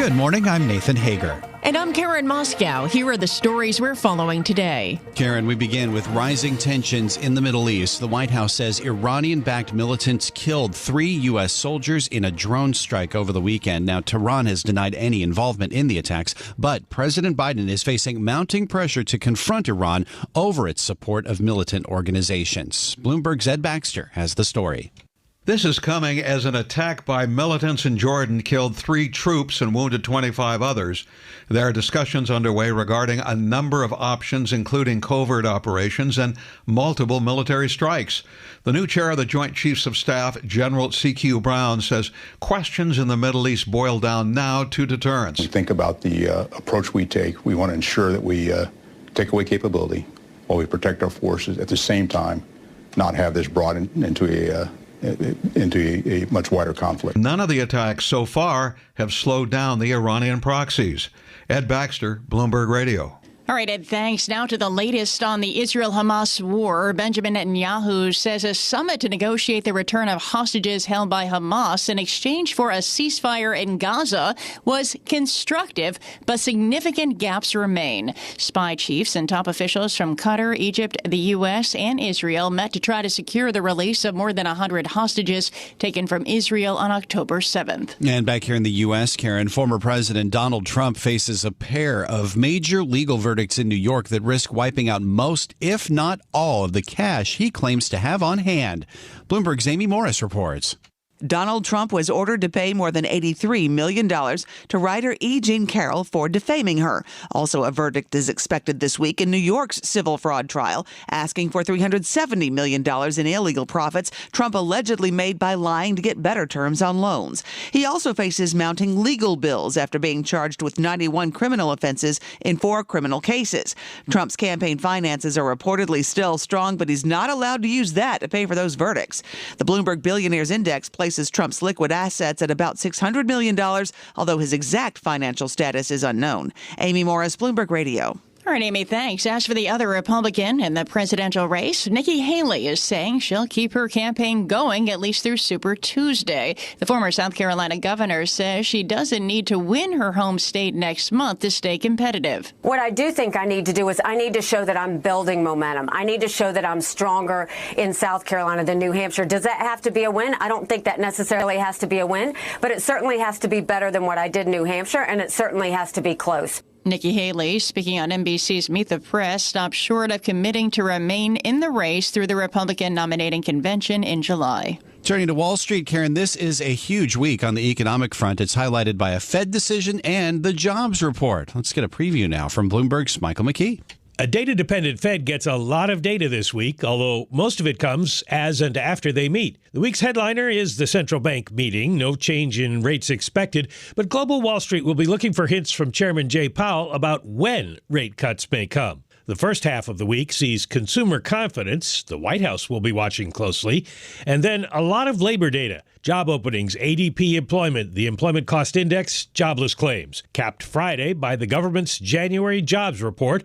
Good morning, I'm Nathan Hager. And I'm Karen Moscow. Here are the stories we're following today. Karen, we begin with rising tensions in the Middle East. The White House says Iranian-backed militants killed 3 U.S. soldiers in a drone strike over the weekend. Now, Tehran has denied any involvement in the attacks, but President Biden is facing mounting pressure to confront Iran over its support of militant organizations. Bloomberg's Ed Baxter has the story. This is coming as an attack by militants in Jordan killed 3 troops and wounded 25 others. There are discussions underway regarding a number of options, including covert operations and multiple military strikes. The new chair of the Joint Chiefs of Staff, General C.Q. Brown, says questions in the Middle East boil down now to deterrence. We think about the approach we take. We want to ensure that we take away capability while we protect our forces. At the same time, not have this brought into a much wider conflict. None of the attacks so far have slowed down the Iranian proxies. Ed Baxter, Bloomberg Radio. All right, Ed, thanks. Now to the latest on the Israel-Hamas war. Benjamin Netanyahu says a summit to negotiate the return of hostages held by Hamas in exchange for a ceasefire in Gaza was constructive, but significant gaps remain. Spy chiefs and top officials from Qatar, Egypt, the U.S., and Israel met to try to secure the release of more than 100 hostages taken from Israel on October 7th. And back here in the U.S., Karen, former President Donald Trump faces a pair of major legal verdicts in New York that risk wiping out most, if not all, of the cash he claims to have on hand. Bloomberg's Amy Morris reports. Donald Trump was ordered to pay more than $83 million to writer E. Jean Carroll for defaming her. Also, a verdict is expected this week in New York's civil fraud trial, asking for $370 million in illegal profits Trump allegedly made by lying to get better terms on loans. He also faces mounting legal bills after being charged with 91 criminal offenses in 4 criminal cases. Trump's campaign finances are reportedly still strong, but he's not allowed to use that to pay for those verdicts. The Bloomberg Billionaires Index places Trump's liquid assets at about $600 million, although his exact financial status is unknown. Amy Morris, Bloomberg Radio. All right, Amy, thanks. As for the other Republican in the presidential race, Nikki Haley is saying she'll keep her campaign going at least through Super Tuesday. The former South Carolina governor says she doesn't need to win her home state next month to stay competitive. What I do think I need to do is I need to show that I'm building momentum. I need to show that I'm stronger in South Carolina than New Hampshire. Does that have to be a win? I don't think that necessarily has to be a win, but it certainly has to be better than what I did in New Hampshire, and it certainly has to be close. Nikki Haley, speaking on NBC's Meet the Press, stopped short of committing to remain in the race through the Republican nominating convention in July. Turning to Wall Street, Karen, this is a huge week on the economic front. It's highlighted by a Fed decision and the jobs report. Let's get a preview now from Bloomberg's Michael McKee. A data-dependent Fed gets a lot of data this week, although most of it comes as and after they meet. The week's headliner is the central bank meeting. No change in rates expected, but global Wall Street will be looking for hints from Chairman Jay Powell about when rate cuts may come. The first half of the week sees consumer confidence. The White House will be watching closely. And then a lot of labor data. Job openings, ADP employment, the Employment Cost Index, jobless claims. Capped Friday by the government's January jobs report.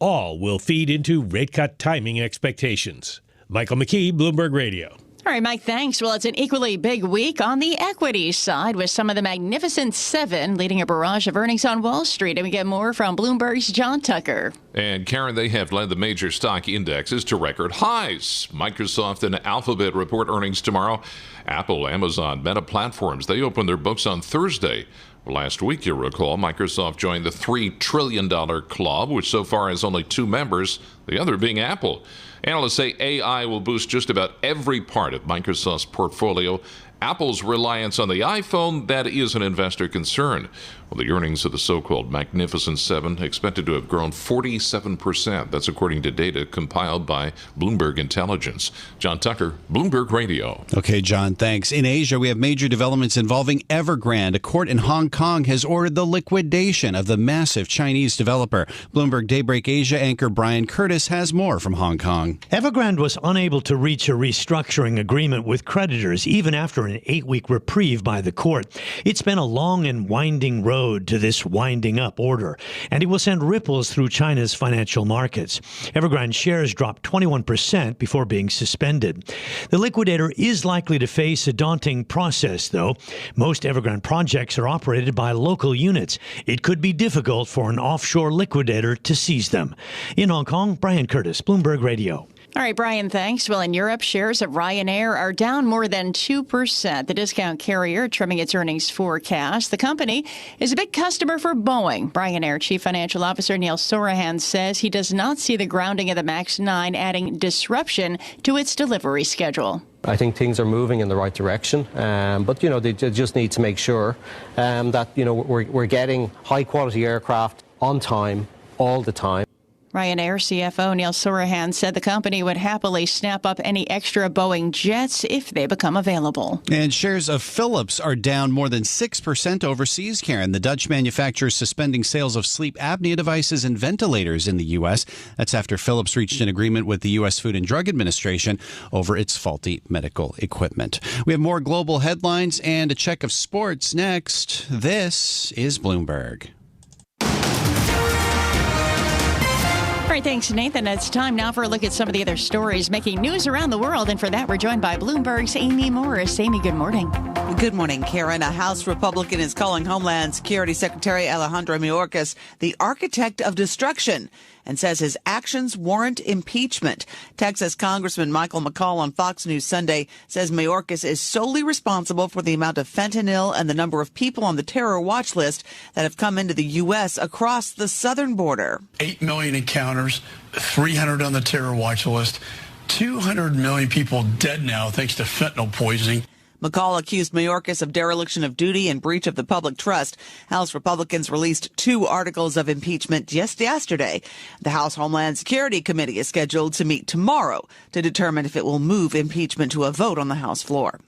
All will feed into rate cut timing expectations. Michael McKee, Bloomberg Radio. All right, Mike, thanks. Well, it's an equally big week on the equities side with some of the Magnificent Seven leading a barrage of earnings on Wall Street. And we get more from Bloomberg's John Tucker. And Karen, they have led the major stock indexes to record highs. Microsoft and Alphabet report earnings tomorrow. Apple, Amazon, Meta Platforms, they open their books on Thursday. Last week, you'll recall, Microsoft joined the $3 trillion club, which so far has only 2 members, the other being Apple. Analysts say AI will boost just about every part of Microsoft's portfolio. Apple's reliance on the iPhone, that is an investor concern. Well, the earnings of the so-called Magnificent Seven expected to have grown 47%. That's according to data compiled by Bloomberg Intelligence. John Tucker, Bloomberg Radio. Okay, John, thanks. In Asia, we have major developments involving Evergrande. A court in Hong Kong has ordered the liquidation of the massive Chinese developer. Bloomberg Daybreak Asia anchor Brian Curtis has more from Hong Kong. Evergrande was unable to reach a restructuring agreement with creditors even after an 8-week reprieve by the court. It's been a long and winding road to this winding up order, and it will send ripples through China's financial markets. Evergrande shares dropped 21% before being suspended. The liquidator is likely to face a daunting process, though. Most Evergrande projects are operated by local units. It could be difficult for an offshore liquidator to seize them. In Hong Kong, Brian Curtis, Bloomberg Radio. All right, Brian, thanks. Well, in Europe, shares of Ryanair are down more than 2%. The discount carrier trimming its earnings forecast. The company is a big customer for Boeing. Ryanair Chief Financial Officer Neil Sorahan says he does not see the grounding of the MAX 9 adding disruption to its delivery schedule. I think things are moving in the right direction, but they just need to make sure that we're getting high-quality aircraft on time, all the time. Ryanair CFO Neil Sorahan said the company would happily snap up any extra Boeing jets if they become available. And shares of Philips are down more than 6% overseas, Karen. The Dutch manufacturer is suspending sales of sleep apnea devices and ventilators in the U.S. That's after Philips reached an agreement with the U.S. Food and Drug Administration over its faulty medical equipment. We have more global headlines and a check of sports next. This is Bloomberg. All right, thanks, Nathan. It's time now for a look at some of the other stories making news around the world. And for that, we're joined by Bloomberg's Amy Morris. Amy, good morning. Good morning, Karen. A House Republican is calling Homeland Security Secretary Alejandro Mayorkas the architect of destruction and says his actions warrant impeachment. Texas Congressman Michael McCall on Fox News Sunday says Mayorkas is solely responsible for the amount of fentanyl and the number of people on the terror watch list that have come into the U.S. across the southern border. 8 million encounters, 300 on the terror watch list, 200 million people dead now thanks to fentanyl poisoning. McCall accused Mayorkas of dereliction of duty and breach of the public trust. House Republicans released 2 articles of impeachment just yesterday. The House Homeland Security Committee is scheduled to meet tomorrow to determine if it will move impeachment to a vote on the House floor.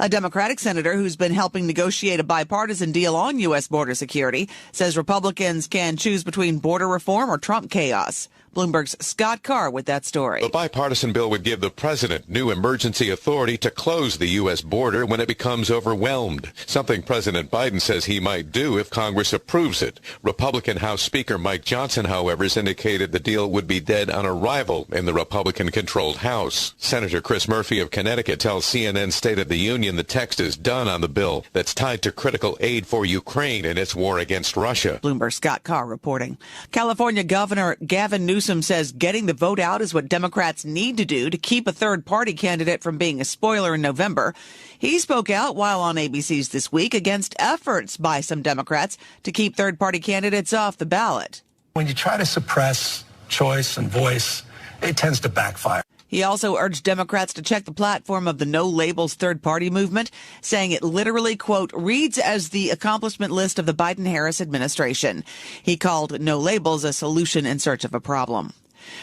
A Democratic senator who's been helping negotiate a bipartisan deal on U.S. border security says Republicans can choose between border reform or Trump chaos. Bloomberg's Scott Carr with that story. The bipartisan bill would give the president new emergency authority to close the U.S. border when it becomes overwhelmed, something President Biden says he might do if Congress approves it. Republican House Speaker Mike Johnson, however, has indicated the deal would be dead on arrival in the Republican-controlled House. Senator Chris Murphy of Connecticut tells CNN State of the Union the text is done on the bill that's tied to critical aid for Ukraine in its war against Russia. Bloomberg's Scott Carr reporting. California Governor Gavin Newsom says getting the vote out is what Democrats need to do to keep a third-party candidate from being a spoiler in November. He spoke out while on ABC's This Week against efforts by some Democrats to keep third-party candidates off the ballot. When you try to suppress choice and voice, it tends to backfire. He also urged Democrats to check the platform of the No Labels third-party movement, saying it literally, quote, reads as the accomplishment list of the Biden-Harris administration. He called No Labels a solution in search of a problem.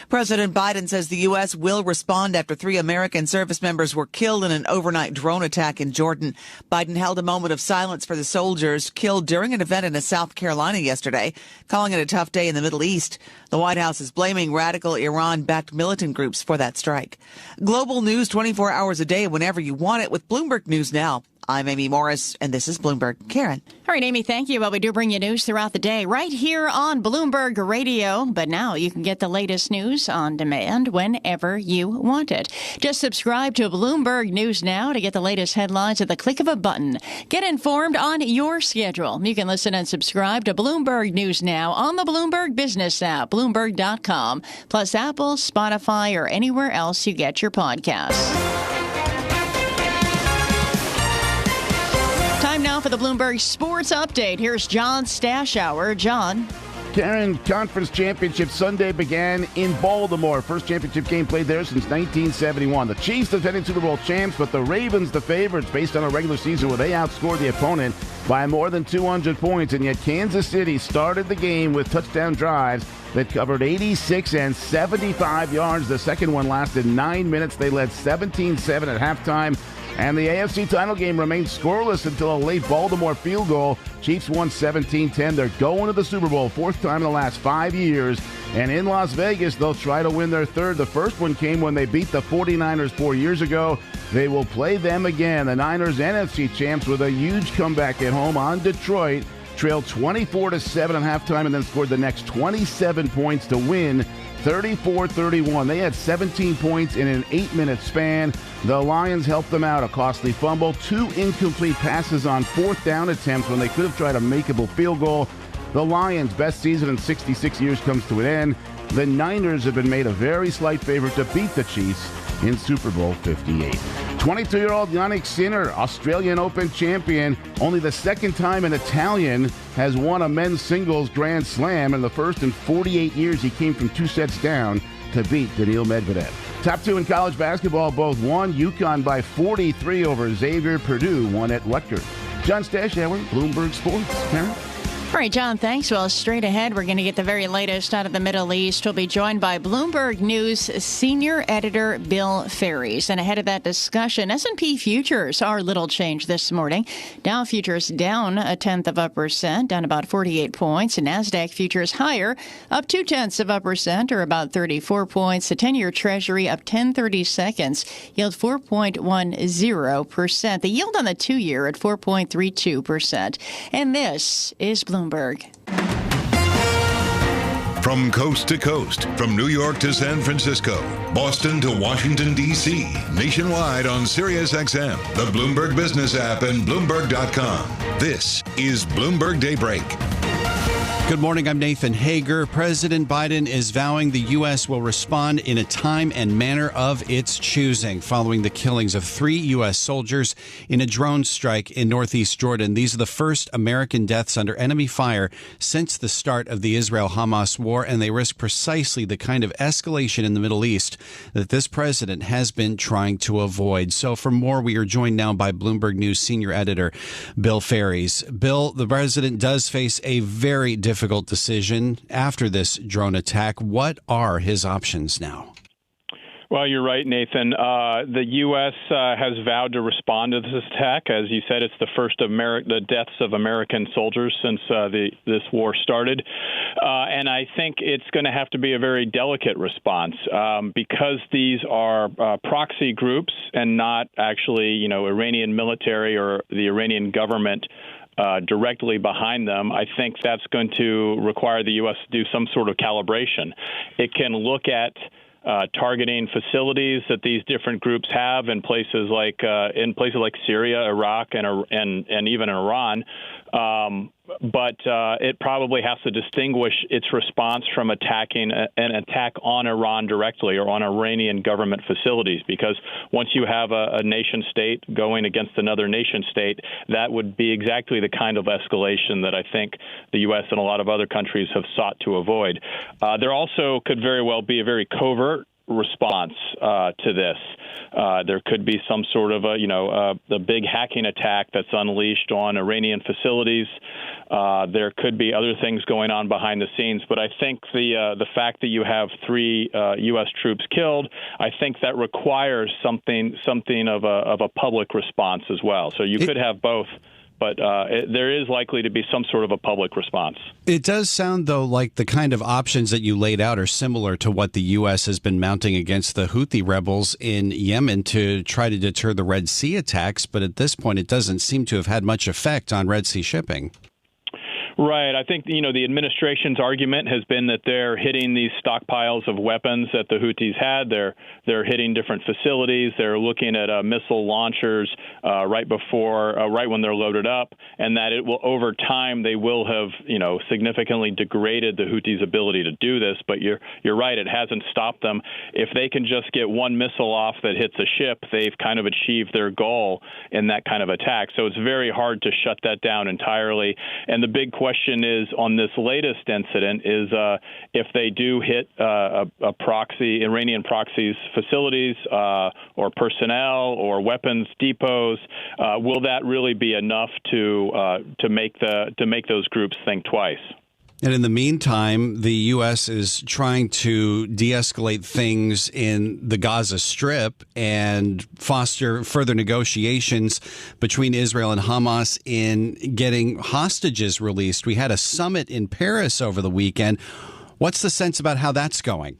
President Biden says the U.S. will respond after 3 American service members were killed in an overnight drone attack in Jordan. Biden held a moment of silence for the soldiers killed during an event in South Carolina yesterday, calling it a tough day in the Middle East. The White House is blaming radical Iran-backed militant groups for that strike. Global news 24 hours a day whenever you want it with Bloomberg News Now. I'm Amy Morris, and this is Bloomberg. Karen. All right, Amy, thank you. Well, we do bring you news throughout the day right here on Bloomberg Radio. But now you can get the latest news on demand whenever you want it. Just subscribe to Bloomberg News Now to get the latest headlines at the click of a button. Get informed on your schedule. You can listen and subscribe to Bloomberg News Now on the Bloomberg Business app, Bloomberg.com, plus Apple, Spotify, or anywhere else you get your podcasts. Time now for the Bloomberg Sports Update. Here's John Stashower. John. Karen, Conference Championship Sunday began in Baltimore. First championship game played there since 1971. The Chiefs defending Super Bowl champs, but the Ravens the favorites based on a regular season where they outscored the opponent by more than 200 points. And yet Kansas City started the game with touchdown drives that covered 86 and 75 yards. The second one lasted 9 minutes. They led 17-7 at halftime. And the AFC title game remains scoreless until a late Baltimore field goal. Chiefs won 17-10. They're going to the Super Bowl, fourth time in the last 5 years. And in Las Vegas, they'll try to win their third. The first one came when they beat the 49ers 4 years ago. They will play them again. The Niners, NFC champs, with a huge comeback at home on Detroit. Trailed 24-7 at halftime and then scored the next 27 points to win 34-31. They had 17 points in an 8-minute span. The Lions helped them out. A costly fumble, 2 incomplete passes on fourth down attempts when they could have tried a makeable field goal. The Lions' best season in 66 years comes to an end. The Niners have been made a very slight favorite to beat the Chiefs in Super Bowl 58. 22-year-old Yannick Sinner, Australian Open champion, only the second time an Italian has won a men's singles Grand Slam, and the first in 48 years. He came from 2 sets down to beat Daniil Medvedev. Top 2 in college basketball both won. UConn by 43 over Xavier. Purdue won at Rutgers. John Stashauer, Bloomberg Sports. Karen? All right, John, thanks. Well, straight ahead, we're going to get the very latest out of the Middle East. We'll be joined by Bloomberg News senior editor Bill Ferries. And ahead of that discussion, S&P futures are little change this morning. Dow futures down 0.1%, down about 48 points. And NASDAQ futures higher, up 0.2%, or about 34 points. The 10-year Treasury up 10/32, yield 4.10%. The yield on the 2-year at 4.32%. And this is Bloomberg. From coast to coast, from New York to San Francisco, Boston to Washington, D.C., nationwide on SiriusXM, the Bloomberg Business app, and Bloomberg.com. This is Bloomberg Daybreak. Good morning. I'm Nathan Hager. President Biden is vowing the U.S. will respond in a time and manner of its choosing following the killings of 3 U.S. soldiers in a drone strike in northeast Jordan. These are the first American deaths under enemy fire since the start of the Israel-Hamas war, and they risk precisely the kind of escalation in the Middle East that this president has been trying to avoid. So for more, we are joined now by Bloomberg News senior editor Bill Ferries. Bill, the president does face a very difficult decision after this drone attack. What are his options now? Well, you're right, Nathan. The U.S. has vowed to respond to this attack. As you said, it's the first of the deaths of American soldiers since this war started. And I think it's going to have to be a very delicate response because these are proxy groups and not actually, Iranian military or the Iranian government directly behind them. I think that's going to require the U.S. to do some sort of calibration. It can look at targeting facilities that these different groups have in places like Syria, Iraq, and even Iran. But it probably has to distinguish its response from attacking an attack on Iran directly or on Iranian government facilities, because once you have a nation state going against another nation state, that would be exactly the kind of escalation that I think the U.S. and a lot of other countries have sought to avoid. There also could very well be a very covert response to this. There could be some sort of a big hacking attack that's unleashed on Iranian facilities. There could be other things going on behind the scenes, but I think the fact that you have 3 U.S. troops killed, I think that requires something of a public response as well. So you could have both. But there is likely to be some sort of a public response. It does sound, though, like the kind of options that you laid out are similar to what the U.S. has been mounting against the Houthi rebels in Yemen to try to deter the Red Sea attacks. But at this point, it doesn't seem to have had much effect on Red Sea shipping. Right. I think, the administration's argument has been that they're hitting these stockpiles of weapons that the Houthis had. They're hitting different facilities. They're looking at missile launchers right when they're loaded up, and that it will, over time, they will have, significantly degraded the Houthis' ability to do this. But you're right. It hasn't stopped them. If they can just get one missile off that hits a ship, they've kind of achieved their goal in that kind of attack. So it's very hard to shut that down entirely. And the big question is on this latest incident is if they do hit Iranian proxies facilities or personnel or weapons depots, will that really be enough to make those groups think twice? And in the meantime, the U.S. is trying to de-escalate things in the Gaza Strip and foster further negotiations between Israel and Hamas in getting hostages released. We had a summit in Paris over the weekend. What's the sense about how that's going?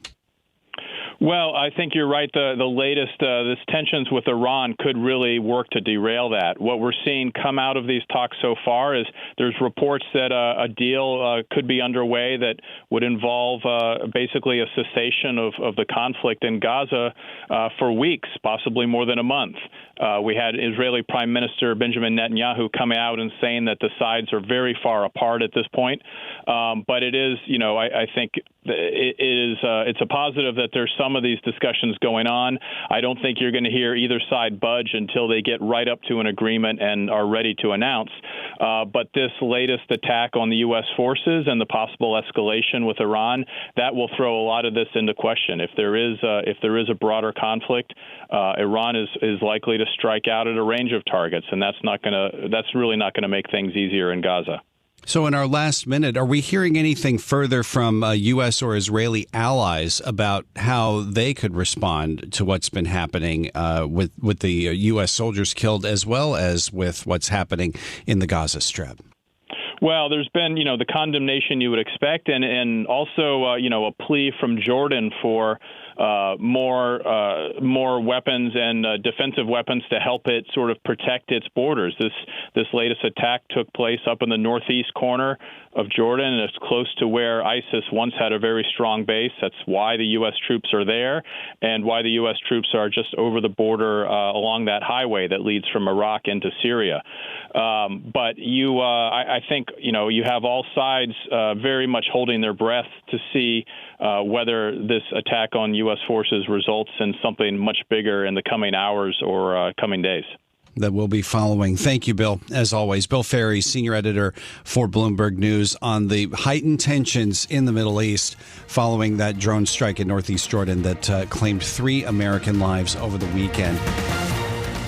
Well, I think you're right. The latest, this tensions with Iran could really work to derail that. What we're seeing come out of these talks so far is there's reports that a deal could be underway that would involve basically a cessation of the conflict in Gaza for weeks, possibly more than a month. We had Israeli Prime Minister Benjamin Netanyahu coming out and saying that the sides are very far apart at this point. But it is, I think it's a positive that there's some of these discussions going on. I don't think you're going to hear either side budge until they get right up to an agreement and are ready to announce. But this latest attack on the U.S. forces and the possible escalation with Iran, that will throw a lot of this into question. If there is a broader conflict, Iran is likely to strike out at a range of targets, and that's really not going to make things easier in Gaza. So in our last minute, are we hearing anything further from U.S. or Israeli allies about how they could respond to what's been happening with the U.S. soldiers killed, as well as with what's happening in the Gaza Strip? Well, there's been, the condemnation you would expect, and also, a plea from Jordan for more weapons and defensive weapons to help it sort of protect its borders. This latest attack took place up in the northeast corner of Jordan, and it's close to where ISIS once had a very strong base. That's why the U.S. troops are there, and why the U.S. troops are just over the border along that highway that leads from Iraq into Syria. But I think, you have all sides very much holding their breath to see whether this attack on U.S. forces results in something much bigger in the coming hours or coming days. That we'll be following. Thank you, Bill. As always, Bill Ferry, senior editor for Bloomberg News, on the heightened tensions in the Middle East following that drone strike in northeast Jordan that claimed 3 American lives over the weekend.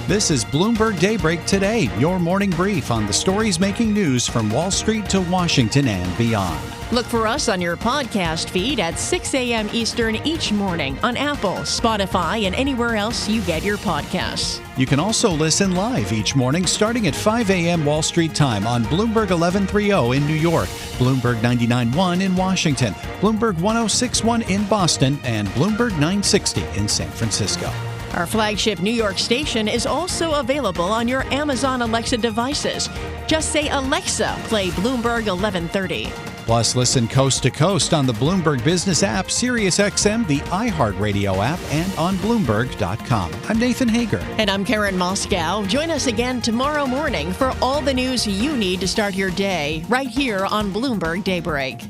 This is Bloomberg Daybreak Today, your morning brief on the stories making news from Wall Street to Washington and beyond. Look for us on your podcast feed at 6 a.m. Eastern each morning on Apple, Spotify, and anywhere else you get your podcasts. You can also listen live each morning starting at 5 a.m. Wall Street time on Bloomberg 1130 in New York, Bloomberg 99.1 in Washington, Bloomberg 106.1 in Boston, and Bloomberg 960 in San Francisco. Our flagship New York station is also available on your Amazon Alexa devices. Just say, Alexa, play Bloomberg 1130. Plus, listen coast to coast on the Bloomberg Business app, SiriusXM, the iHeartRadio app, and on Bloomberg.com. I'm Nathan Hager. And I'm Karen Moscow. Join us again tomorrow morning for all the news you need to start your day right here on Bloomberg Daybreak.